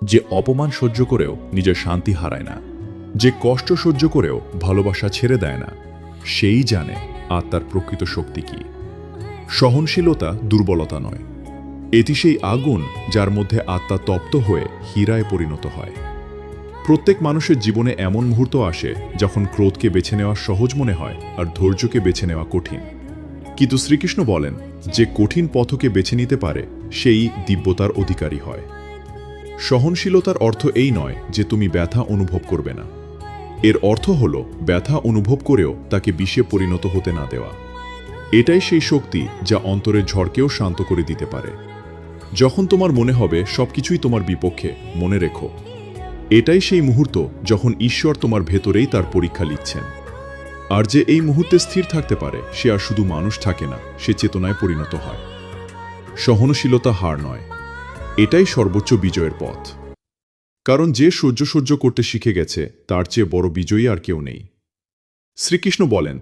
যে অপমান সহ্য করেও নিজের শান্তি হারায় না, যে কষ্ট সহ্য করেও ভালোবাসা ছেড়ে দেয় না, সেই জানে আত্মার প্রকৃত শক্তি কি। সহনশীলতা দুর্বলতা নয়, এটি সেই আগুন যার মধ্যে আত্মা তপ্ত হয়ে হীরায় পরিণত হয়। প্রত্যেক মানুষের জীবনে এমন মুহূর্ত আসে যখন ক্রোধকে বেছে নেওয়া সহজ মনে হয় আর ধৈর্যকে বেছে নেওয়া কঠিন। কিন্তু শ্রীকৃষ্ণ বলেন, যে কঠিন পথকে বেছে নিতে পারে সেই দিব্যতার অধিকারী হয়। সহনশীলতার অর্থ এই নয় যে তুমি ব্যথা অনুভব করবে না। এর অর্থ হল ব্যথা অনুভব করেও তাকে বিষে পরিণত হতে না দেওয়া। এটাই সেই শক্তি যা অন্তরের ঝড়কেও শান্ত করে দিতে পারে। যখন তোমার মনে হবে সবকিছুই তোমার বিপক্ষে, মনে রেখো, এটাই সেই মুহূর্ত যখন ঈশ্বর তোমার ভেতরেই তার পরীক্ষা নিচ্ছেন। আর যে এই মুহূর্তে স্থির থাকতে পারে সে আর শুধু মানুষ থাকে না, সে চেতনায় পরিণত হয়। সহনশীলতা হার নয়, এটাই সর্বোচ্চ বিজয়ের পথ। কারণ যে সহ্য করতে শিখে গেছে তার চেয়ে বড় বিজয়ী আর কেউ নেই। শ্রীকৃষ্ণ বলেন,